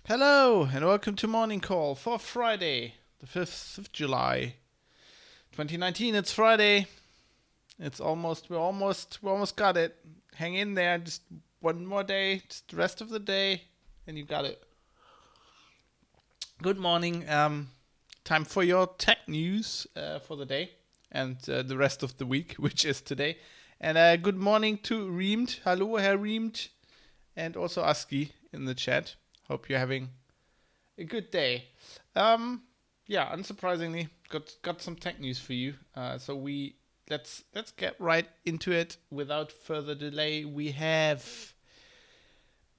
Hello and welcome to Morning Call for Friday, the 5th of July, 2019. It's Friday. We almost got it. Hang in there, just one more day, just the rest of the day, and you got it. Good morning. Time for your tech news for the day and the rest of the week, which is today. And good morning to Riemt. Hallo, Herr Riemt. And also Aski in the chat. Hope you're having a good day. Unsurprisingly, got some tech news for you. So let's get right into it without further delay. We have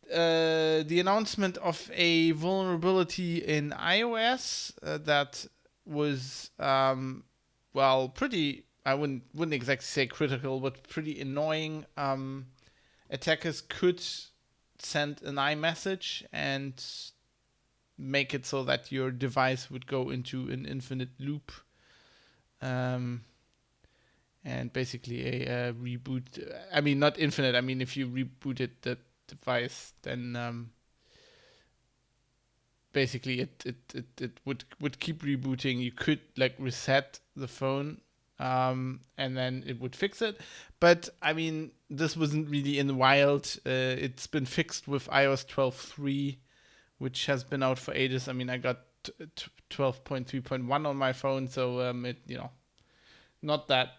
the announcement of a vulnerability in iOS that was pretty. I wouldn't exactly say critical, but pretty annoying. Attackers could send an iMessage and make it so that your device would go into an infinite loop, and basically a reboot. I mean, not infinite. I mean, if you rebooted the device, then basically it would keep rebooting. You could like reset the phone, and then it would fix it. But I mean, this wasn't really in the wild. It's been fixed with iOS 12.3, which has been out for ages. I mean, I got 12.3.1 on my phone, so not that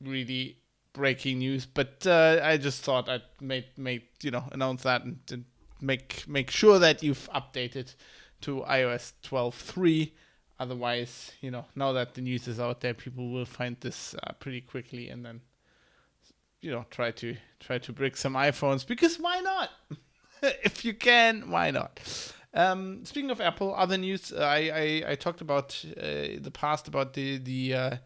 really breaking news. But I just thought I'd announce that and make sure that you've updated to iOS 12.3. Otherwise, now that the news is out there, people will find this pretty quickly and then, try to break some iPhones, because why not? If you can, why not? Speaking of Apple, other news, I talked about the past about the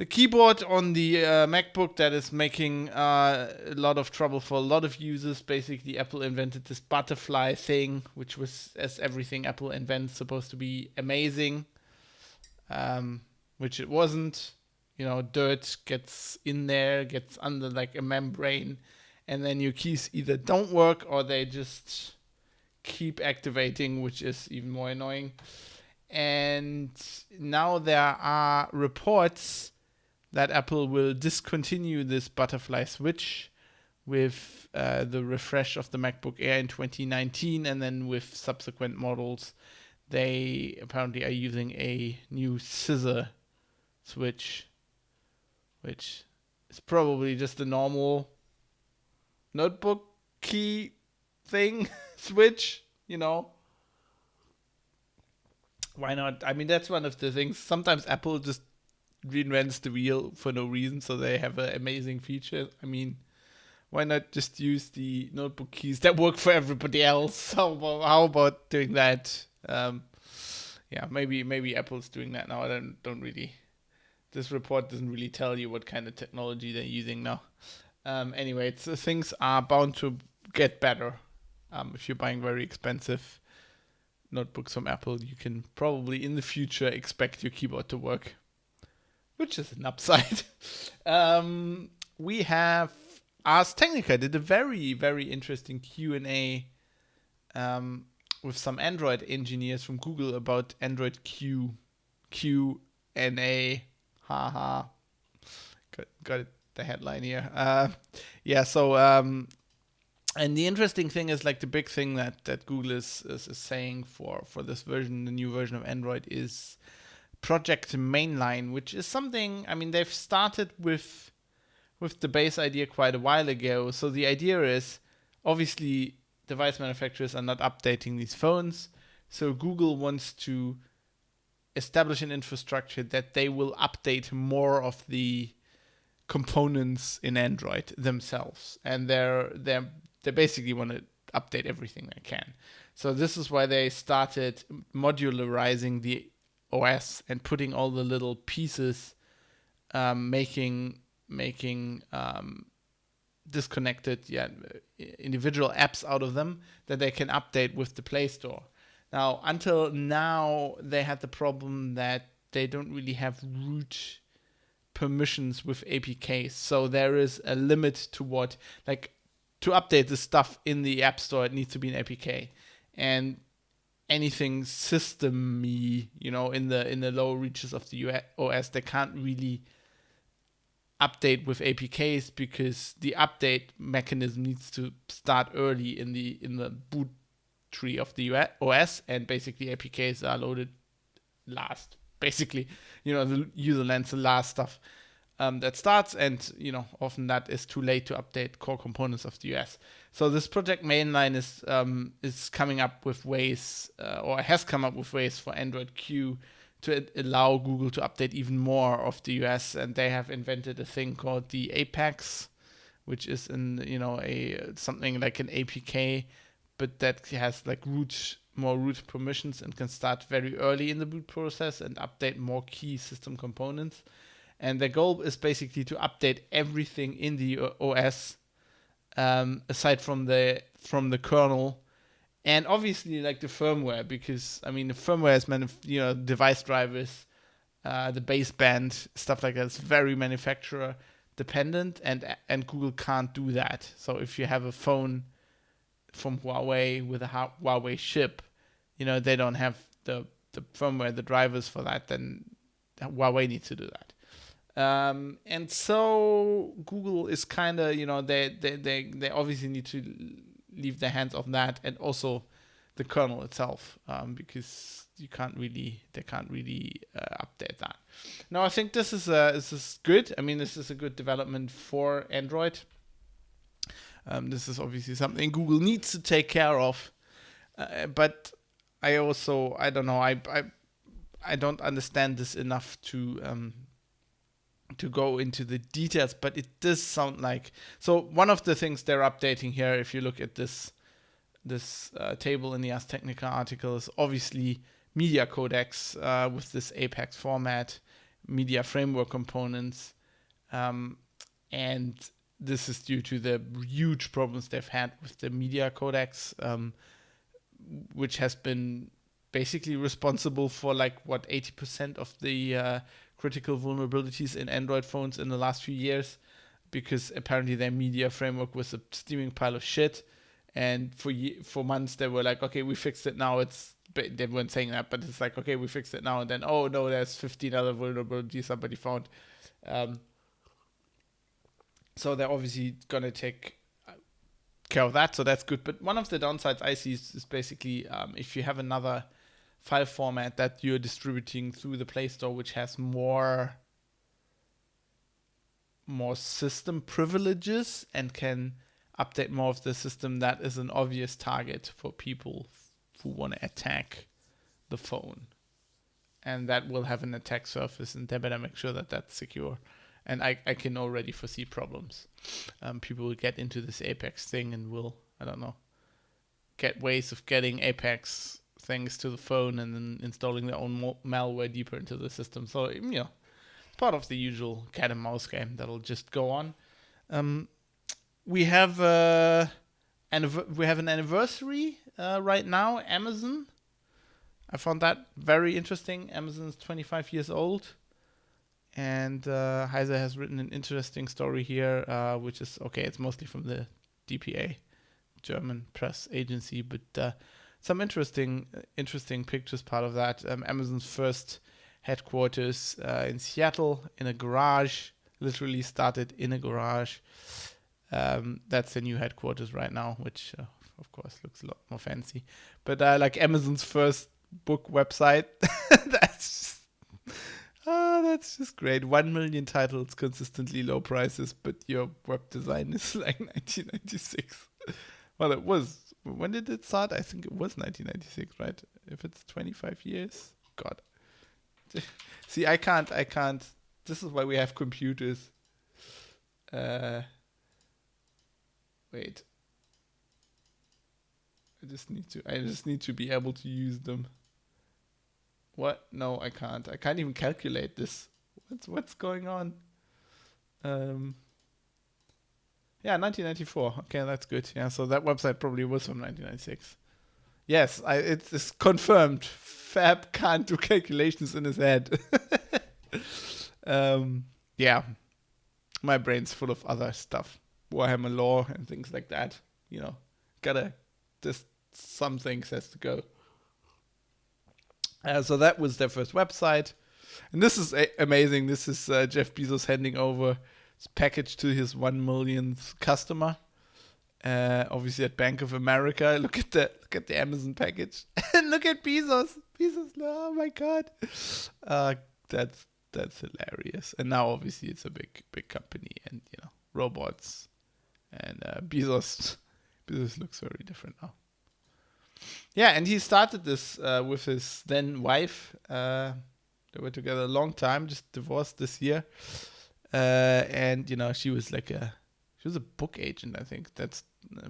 keyboard on the MacBook that is making a lot of trouble for a lot of users. Basically, Apple invented this butterfly thing, which was, as everything Apple invents, supposed to be amazing, which it wasn't. Dirt gets in there, gets under like a membrane, and then your keys either don't work or they just keep activating, which is even more annoying. And now there are reports that Apple will discontinue this butterfly switch with the refresh of the MacBook Air in 2019, and then with subsequent models, they apparently are using a new scissor switch, which is probably just a normal notebook key thing switch, Why not? I mean, that's one of the things. Sometimes Apple just reinvents the wheel for no reason, so they have an amazing feature. I mean, why not just use the notebook keys that work for everybody else? How about doing that? Maybe Apple's doing that now. I don't really. This report doesn't really tell you what kind of technology they're using now. Anyway, things are bound to get better. If you're buying very expensive notebooks from Apple, you can probably in the future expect your keyboard to work, which is an upside. We have Ars Technica did a very, very interesting Q&A with some Android engineers from Google about Android Q&A. Haha. Got it the headline here. So and the interesting thing is, like, the big thing that Google is saying for this version, the new version of Android, is Project Mainline, which is something. I mean, they've started with the base idea quite a while ago. So the idea is, obviously, device manufacturers are not updating these phones. So Google wants to establish an infrastructure that they will update more of the components in Android themselves, and they basically want to update everything they can. So this is why they started modularizing the OS and putting all the little pieces, making disconnected individual apps out of them that they can update with the Play Store. Now, until now, they had the problem that they don't really have root permissions with APKs. So there is a limit to what, like, to update the stuff in the App Store, it needs to be an APK. And anything system-y, in the lower reaches of the OS, they can't really update with APKs because the update mechanism needs to start early in the boot tree of the OS, and basically APKs are loaded last. Basically, the user lands the last stuff that starts, and often that is too late to update core components of the OS. So this Project Mainline is coming up with ways, or has come up with ways for Android Q to allow Google to update even more of the OS, and they have invented a thing called the Apex, which is something like an APK, but that has like more root permissions and can start very early in the boot process and update more key system components. And the goal is basically to update everything in the OS, aside from the kernel, and obviously like the firmware, because the firmware is device drivers, the baseband, stuff like that is very manufacturer dependent, and Google can't do that. So if you have a phone from Huawei with a Huawei chip, they don't have the firmware, the drivers for that, then Huawei needs to do that. And so Google is kind of, they obviously need to leave their hands off that, and also the kernel itself, because they can't really update that. Now, I think this is good. This is a good development for Android. This is obviously something Google needs to take care of, but I don't know. I don't understand this enough to go into the details, but it does sound like. So one of the things they're updating here, if you look at this table in the Ars Technica article, is obviously media codecs with this Apex format, media framework components, and this is due to the huge problems they've had with the media codecs, which has been basically responsible for 80% of the critical vulnerabilities in Android phones in the last few years, because apparently their media framework was a steaming pile of shit, and for months they were like, okay, we fixed it now. They weren't saying that, but it's like, okay, we fixed it now, and then, oh no, there's 15 other vulnerabilities somebody found. So they're obviously gonna take care of that, so that's good. But one of the downsides I see is basically if you have another file format that you're distributing through the Play Store, which has more system privileges and can update more of the system, that is an obvious target for people who want to attack the phone. And that will have an attack surface, and they better make sure that that's secure. And I can already foresee problems. People will get into this Apex thing and will, I don't know, get ways of getting Apex things to the phone and then installing their own malware deeper into the system. So, it's part of the usual cat and mouse game that'll just go on. We have an anniversary right now, Amazon. I found that very interesting. Amazon's 25 years old. And Heise has written an interesting story here, which is, okay, it's mostly from the DPA, German press agency, but some interesting pictures part of that. Amazon's first headquarters in Seattle, in a garage, literally started in a garage. That's the new headquarters right now, which of course looks a lot more fancy. But like Amazon's first book website, that's just great. 1 million titles, consistently low prices, but your web design is like 1996. Well, it was. When did it start? I think it was 1996, right? If it's 25 years, God. See, I can't. This is why we have computers. Wait. I just need to be able to use them. What? No, I can't. I can't even calculate this. What's going on? Yeah, 1994. Okay, that's good. Yeah, so that website probably was from 1996. Yes, it's confirmed. Fab can't do calculations in his head. Yeah, my brain's full of other stuff. Warhammer lore and things like that. Just some things has to go. So that was their first website. And this is amazing. This is Jeff Bezos handing over his package to his 1 millionth customer. Obviously at Bank of America. Look at the Amazon package. And look at Bezos. Oh my God. That's hilarious. And now obviously it's a big company and robots. And Bezos looks very different now. Yeah, and he started this with his then wife. They were together a long time, just divorced this year. And she was she was a book agent, I think. That's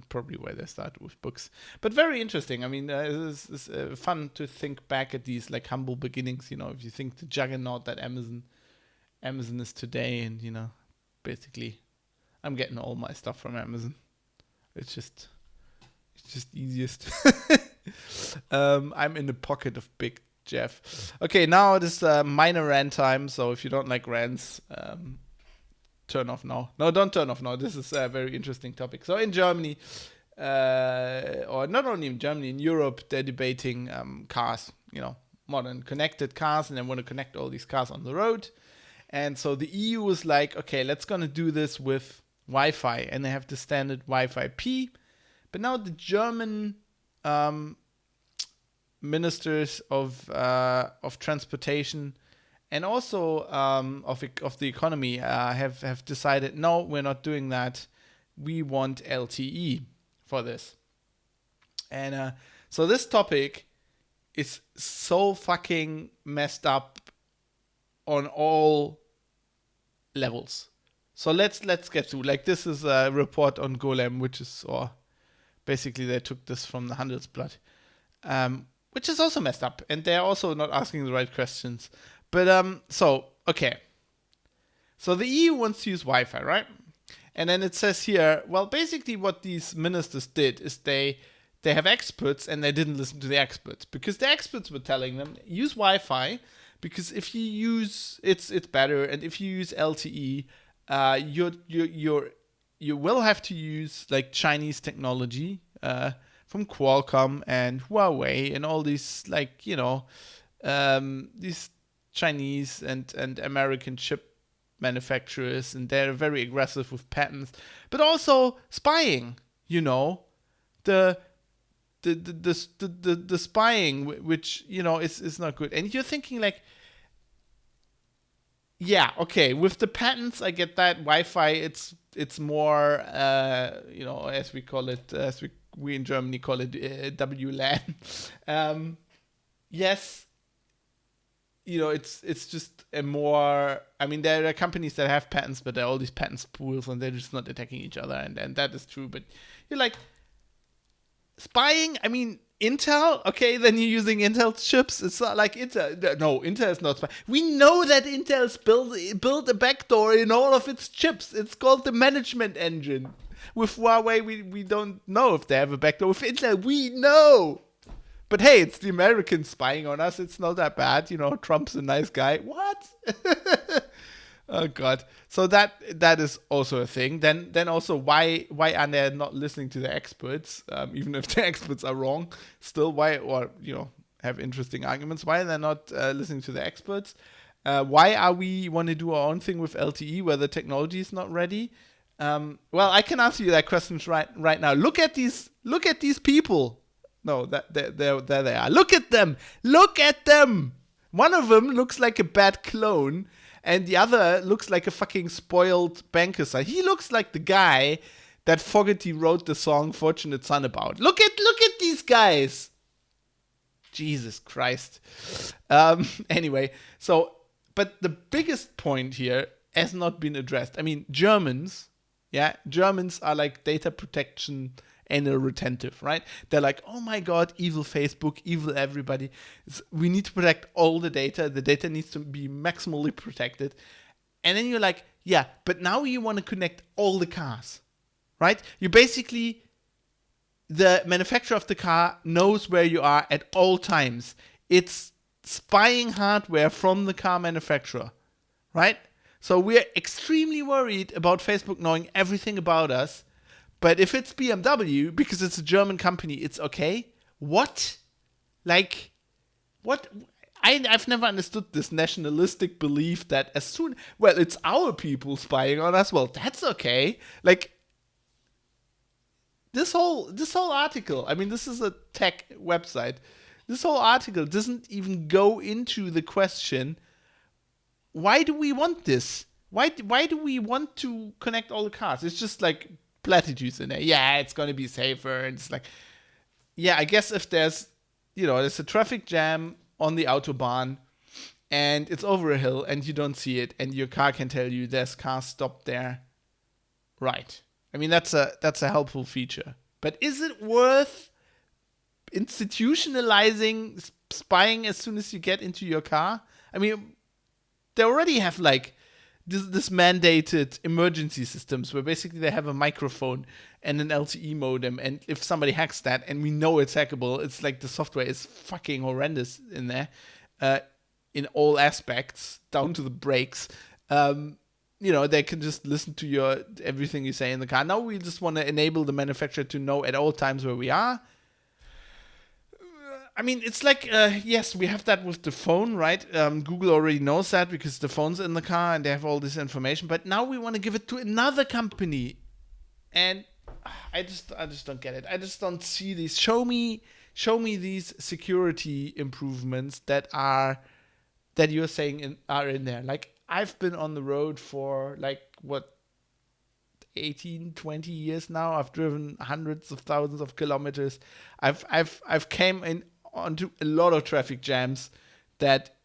probably why they started with books. But very interesting. I mean, it's fun to think back at these like humble beginnings. If you think the juggernaut that Amazon is today, and basically, I'm getting all my stuff from Amazon. It's just easiest. I'm in the pocket of Big Jeff. Okay, now it is minor rant time. So if you don't like rants, turn off now. No, don't turn off now. This is a very interesting topic. So in Germany, or not only in Germany, in Europe, they're debating cars, modern connected cars, and they want to connect all these cars on the road. And so the EU was like, okay, let's gonna do this with Wi-Fi, and they have the standard Wi-Fi P. But now the German ministers of transportation and also of the economy have decided, no, we're not doing that. We want LTE for this. And so this topic is so fucking messed up on all levels. So let's get to, like, this is a report on Golem, which is, or basically they took this from the Handelsblatt, which is also messed up, and they're also not asking the right questions. But okay. So the EU wants to use Wi-Fi, right? And then it says here, well, basically what these ministers did is they have experts, and they didn't listen to the experts, because the experts were telling them, use Wi-Fi, because if you use it's better, and if you use LTE, you will have to use like Chinese technology from Qualcomm and Huawei and all these these Chinese and American chip manufacturers, and they're very aggressive with patents, but also spying. The spying, which is not good. And you're thinking like, yeah, okay, with the patents, I get that. Wi-Fi, it's more, as we call it, as we in Germany call it, WLAN. Yes, it's just a more. I mean, there are companies that have patents, but there are all these patent pools, and they're just not attacking each other, and that is true. But you're like, spying. I mean, Intel, okay, then you're using Intel chips. It's not like Intel. No, Intel is not spying. We know that Intel's built a backdoor in all of its chips. It's called the management engine. With Huawei, we don't know if they have a backdoor. With Intel, we know. But hey, it's the Americans spying on us. It's not that bad. Trump's a nice guy. What? Oh God! So that is also a thing. Then also, why are they not listening to the experts? Even if the experts are wrong, still why, or have interesting arguments? Why are they not listening to the experts? Why are we want to do our own thing with LTE where the technology is not ready? Well, I can answer you that question right now. Look at these people. No, there they are. Look at them. Look at them. One of them looks like a bad clone, and the other looks like a fucking spoiled banker son. He looks like the guy that Fogerty wrote the song "Fortunate Son" about. Look at these guys. Jesus Christ. Anyway, so, but the biggest point here has not been addressed. I mean, Germans are like data protection anal retentive, right? They're like, oh my God, evil Facebook, evil everybody. We need to protect all the data. The data needs to be maximally protected. And then you're like, yeah, but now you want to connect all the cars, right? You basically, the manufacturer of the car knows where you are at all times. It's spying hardware from the car manufacturer, right? So we're extremely worried about Facebook knowing everything about us. But if it's BMW, because it's a German company, it's okay. What? Like, what? I've never understood this nationalistic belief that as soon, well, it's our people spying on us. Well, that's okay. Like, this whole article, I mean, this is a tech website. This whole article doesn't even go into the question, why do we want this? Why do we want to connect all the cars? It's just like platitudes in there. Yeah, it's going to be safer. And it's like, yeah, I guess if there's a traffic jam on the Autobahn and it's over a hill and you don't see it and your car can tell you there's cars stopped there. Right. I mean, that's a helpful feature. But is it worth institutionalizing spying as soon as you get into your car? I mean, they already have like this mandated emergency systems where basically they have a microphone and an LTE modem, and if somebody hacks that, and we know it's hackable, it's like the software is fucking horrendous in there, in all aspects, down to the brakes. They can just listen to everything you say in the car. Now we just want to enable the manufacturer to know at all times where we are. I mean, it's like, yes, we have that with the phone, right? Google already knows that because the phone's in the car and they have all this information. But now we want to give it to another company, and I just don't get it. I just don't see these. Show me these security improvements that you're saying are in there. Like, I've been on the road for 18, 20 years now. I've driven hundreds of thousands of kilometers. I've came in onto a lot of traffic jams that,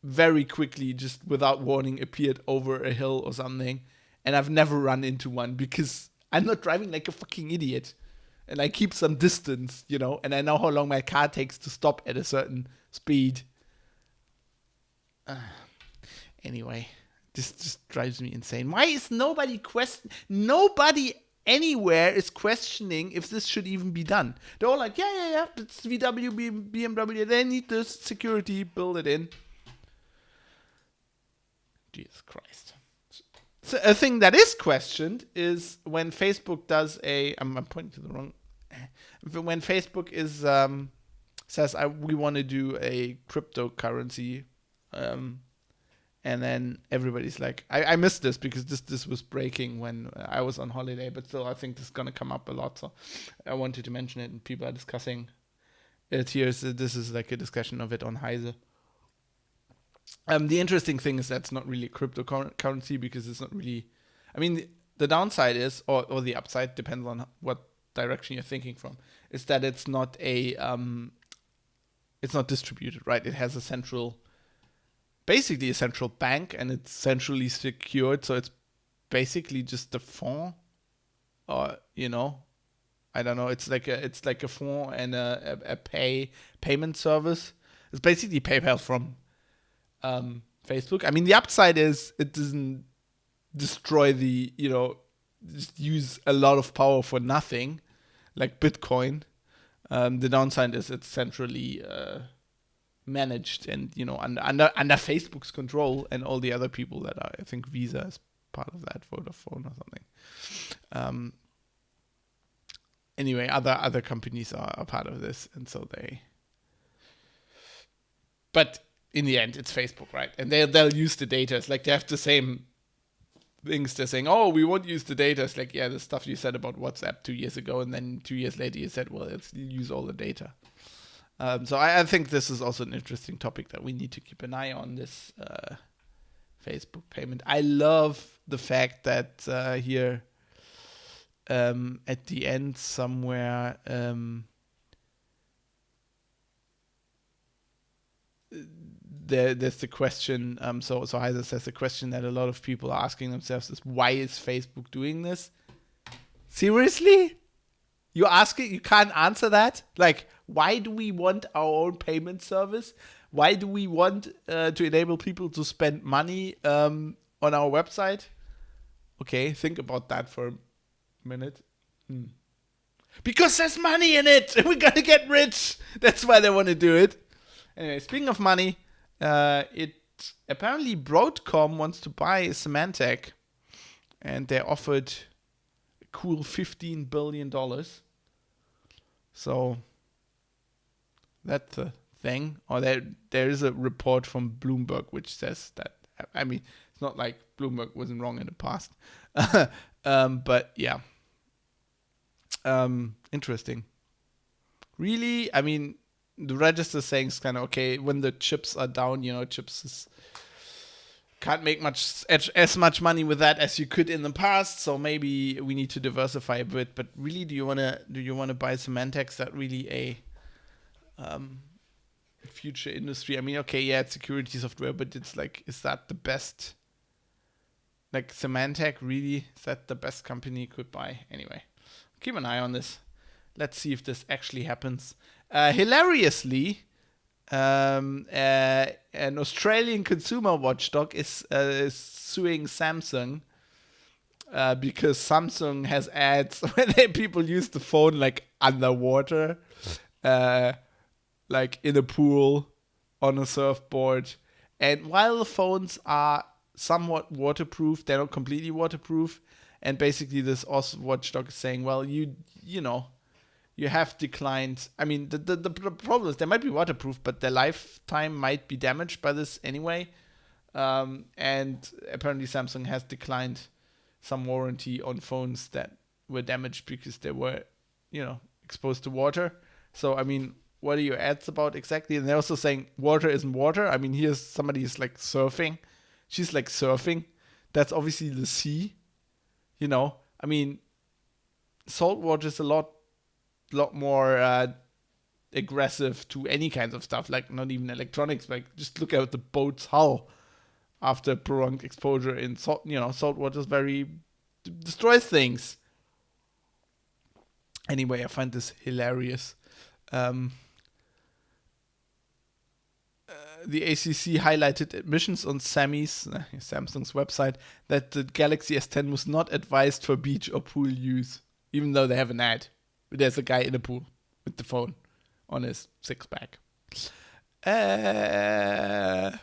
very quickly, just without warning, appeared over a hill or something. And I've never run into one because I'm not driving like a fucking idiot. And I keep some distance, and I know how long my car takes to stop at a certain speed. Anyway, this just drives me insane. Why is nobody anywhere is questioning if this should even be done? They're all like, yeah, it's VW, BMW, they need this security, build it in. Jesus Christ. So a thing that is questioned is when Facebook does I'm pointing to the wrong. When Facebook says we want to do a cryptocurrency, and then everybody's like, I missed this because this was breaking when I was on holiday, but still I think this is going to come up a lot. So I wanted to mention it, and people are discussing it here. So this is like a discussion of it on Heise. The interesting thing is that's not really a cryptocurrency because it's not really, I mean, the downside is, or the upside, depends on what direction you're thinking from, is that it's not it's not distributed, right? It has basically a central bank, and it's centrally secured, so it's basically just a fund, or I don't know. It's like a fund and a payment service. It's basically PayPal from Facebook. I mean, the upside is it doesn't destroy just use a lot of power for nothing, like Bitcoin. The downside is it's centrally managed and under Facebook's control, and all the other people that are, I think Visa is part of that, Vodafone or something. Anyway, other companies are part of this, and so but in the end, it's Facebook, right? And they'll use the data. It's like they have the same things. They're saying, oh, we won't use the data. It's like, yeah, the stuff you said about WhatsApp 2 years ago, and then 2 years later you said, well, let's use all the data. So I think this is also an interesting topic that we need to keep an eye on, this Facebook payment. I love the fact that here at the end somewhere there's the question. So Heiser says the question that a lot of people are asking themselves is, why is Facebook doing this? Seriously? You ask it, you can't answer that? Like, why do we want our own payment service? Why do we want to enable people to spend money on our website? Okay, think about that for a minute. Because there's money in it! We're gonna get rich! That's why they want to do it. Anyway, speaking of money, apparently Broadcom wants to buy Symantec, and they offered a cool $15 billion. So that's the thing. Or there is a report from Bloomberg which says that. I mean, it's not like Bloomberg wasn't wrong in the past. But yeah. Interesting. Really, I mean, the register saying is kind of okay when the chips are down. Chips can't make as much money with that as you could in the past. So maybe we need to diversify a bit. But really, do you wanna buy Semantics? That really a future industry? I mean, okay, yeah, it's security software, but it's like, is that the best? Like Symantec, really, is that the best company you could buy? Anyway, keep an eye on this. Let's see if this actually happens. Hilariously, an Australian consumer watchdog is suing Samsung because Samsung has ads when people use the phone like underwater, like in a pool, on a surfboard. And while the phones are somewhat waterproof, they're not completely waterproof. And basically this watchdog is saying, well, you have declined. I mean, the problem is they might be waterproof, but their lifetime might be damaged by this anyway. And apparently Samsung has declined some warranty on phones that were damaged because they were, exposed to water. So, I mean, what are your ads about exactly? And they're also saying water isn't water. I mean, here's somebody is like surfing. She's like surfing. That's obviously the sea. I mean, salt water is a lot more aggressive to any kinds of stuff, like not even electronics. Like just look at the boat's hull after prolonged exposure in salt. Salt water is destroys things. Anyway, I find this hilarious. The ACC highlighted admissions on Samsung's website that the Galaxy S10 was not advised for beach or pool use, even though they have an ad. There's a guy in a pool with the phone on his six-pack. Yeah.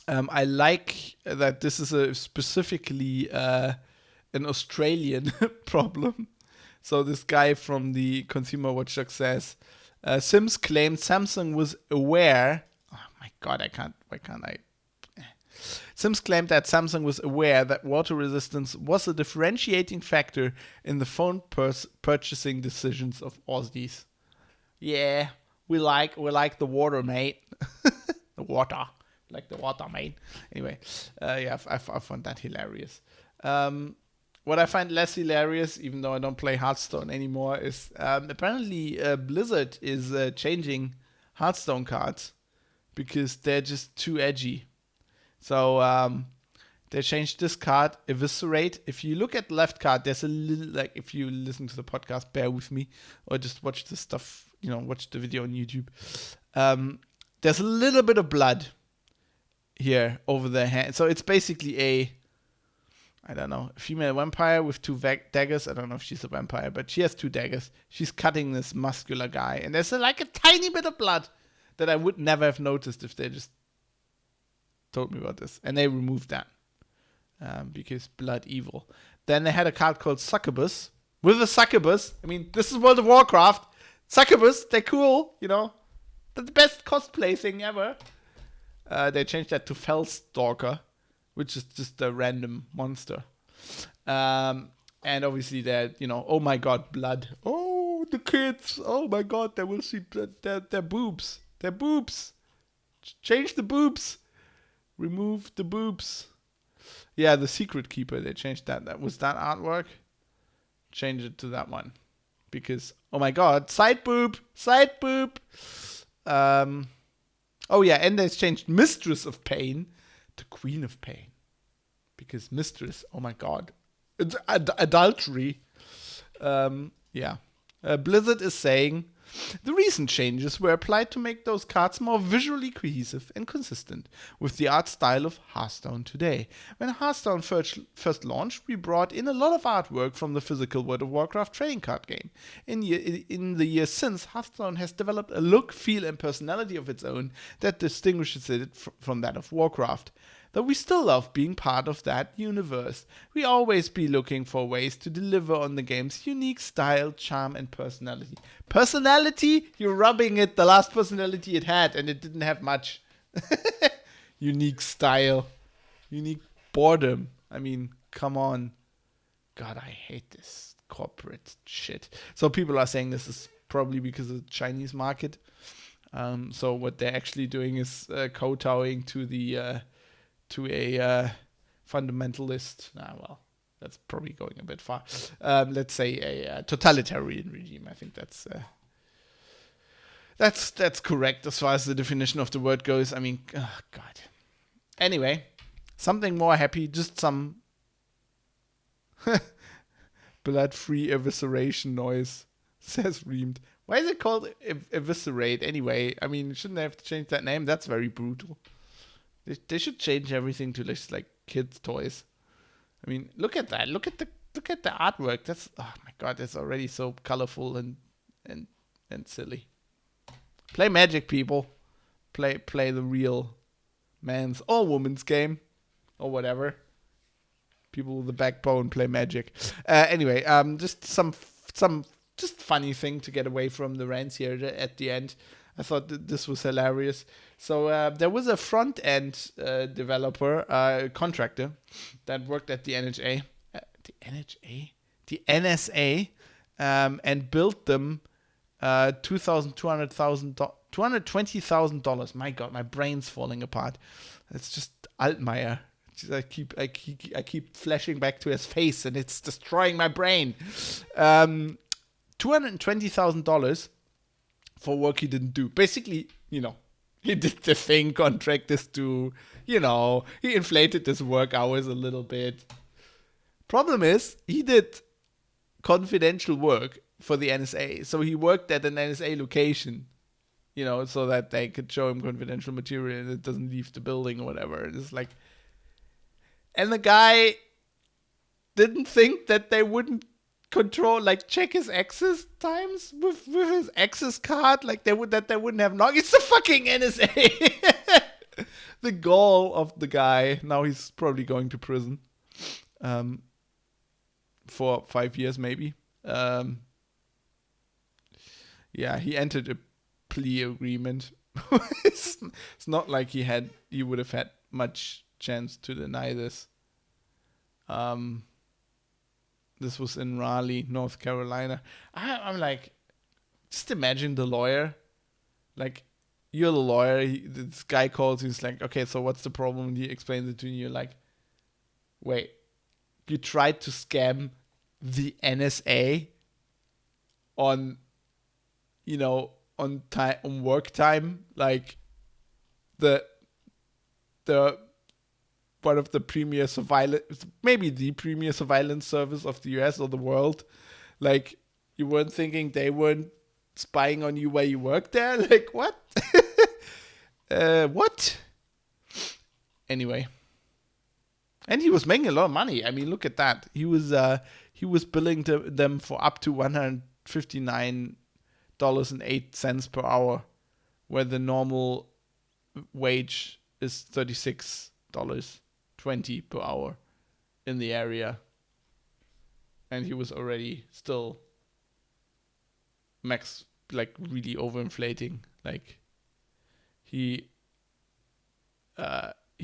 I like that this is specifically an Australian problem. So this guy from the Consumer Watchdog says, Sims claimed Samsung was aware. Oh my God, why can't I? Sims claimed that Samsung was aware that water resistance was a differentiating factor in the phone purchasing decisions of Aussies. Yeah, we like the water, mate. The water, like the water, mate. Anyway, yeah, I found that hilarious. What I find less hilarious, even though I don't play Hearthstone anymore, is apparently Blizzard is changing Hearthstone cards because they're just too edgy. So they changed this card, Eviscerate. If you look at the left card, there's a little, like, if you listen to the podcast, bear with me, or just watch the stuff, watch the video on YouTube. There's a little bit of blood here over the hand. So it's basically a female vampire with two daggers. I don't know if she's a vampire, but she has two daggers. She's cutting this muscular guy, and there's like a tiny bit of blood that I would never have noticed if they just told me about this. And they removed that because blood evil. Then they had a card called Succubus. With a succubus, I mean, this is World of Warcraft. Succubus, they're cool, the best cosplay thing ever. They changed that to Fellstalker, which is just a random monster. And obviously that, oh my god, blood. Oh, the kids. Oh my god, they will see blood. Their boobs. Their boobs. Change the boobs. Remove the boobs. Yeah, the Secret Keeper, they changed that. That was that artwork. Change it to that one. Because, oh my god, side boob. Side boob. Oh yeah, and they changed Mistress of Pain to Queen of Pain. Because Mistress, oh my god. It's adultery. Yeah. Blizzard is saying the recent changes were applied to make those cards more visually cohesive and consistent with the art style of Hearthstone today. When Hearthstone first launched, we brought in a lot of artwork from the physical World of Warcraft trading card game. In the years since, Hearthstone has developed a look, feel, and personality of its own that distinguishes it from that of Warcraft. Though we still love being part of that universe, we always be looking for ways to deliver on the game's unique style, charm, and personality. Personality? You're rubbing it, the last personality it had, and it didn't have much. Unique style. Unique boredom. I mean, come on. God, I hate this corporate shit. So people are saying this is probably because of the Chinese market. So what they're actually doing is kowtowing to a fundamentalist. Well, that's probably going a bit far. Let's say a totalitarian regime. I think that's correct as far as the definition of the word goes. I mean, oh God. Anyway, something more happy. Just some blood-free evisceration noise. Says Reamed. Why is it called eviscerate anyway? I mean, shouldn't they have to change that name? That's very brutal. They should change everything to just like kids' toys. I mean, look at that. Look at the artwork. That's, oh my god, it's already so colorful and silly. Play Magic, people. Play the real man's or woman's game or whatever. People with a backbone play Magic. Anyway, just some just funny thing to get away from the rants here at the end. I thought that this was hilarious. So there was a front-end developer, contractor, that worked at the NHA. The NSA, and built them $220,000. My God, my brain's falling apart. It's just Altmaier. I keep flashing back to his face, and it's destroying my brain. $220,000 for work he didn't do. Basically, he did the thing contractors do. He inflated his work hours a little bit. Problem is, he did confidential work for the NSA. So he worked at an NSA location, so that they could show him confidential material and it doesn't leave the building or whatever. It's like, and the guy didn't think that they wouldn't check his access times with his access card, they wouldn't have knocked. It's the fucking NSA. The goal of the guy, now he's probably going to prison for 5 years maybe. Yeah, he entered a plea agreement. It's not like he would have had much chance to deny this. This was in Raleigh, North Carolina. I'm like, just imagine the lawyer. Like, you're the lawyer. This guy calls. He's like, okay, so what's the problem? And he explains it to you. And you're like, wait, you tried to scam the NSA on, on work time, like the one of the premier surveillance, maybe the premier surveillance service of the US or the world. Like, you weren't thinking they weren't spying on you where you work there? Like, what? What? Anyway. And he was making a lot of money. I mean, look at that. He was billing them for up to $159.08 per hour, where the normal wage is $36.20 per hour in the area. And he was already still really overinflating. Like, he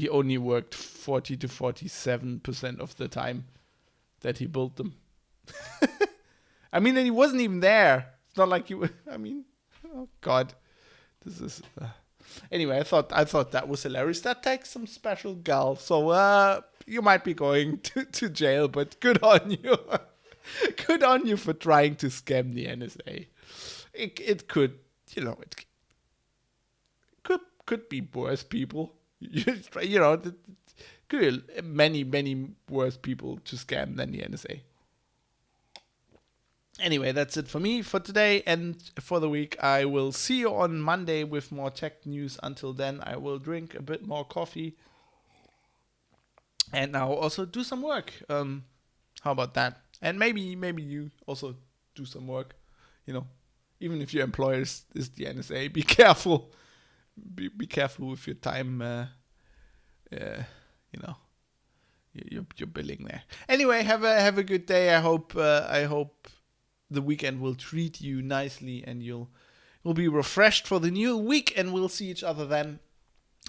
only worked 40 to 47% of the time that he built them. I mean, and he wasn't even there. It's not like you. I mean, oh God, this is. Anyway, I thought that was hilarious. That takes some special gall. So you might be going to jail, but good on you. Good on you for trying to scam the NSA. It could, it could be worse people. Could many worse people to scam than the NSA. Anyway, that's it for me for today and for the week. I will see you on Monday with more tech news. Until then, I will drink a bit more coffee. And I'll also do some work. How about that? And maybe you also do some work. Even if your employer is the NSA, be careful. Be careful with your time. You're billing there. Anyway, have a good day. I hope the weekend will treat you nicely and you'll be refreshed for the new week, and we'll see each other then.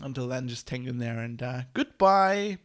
Until then, just hang in there and goodbye.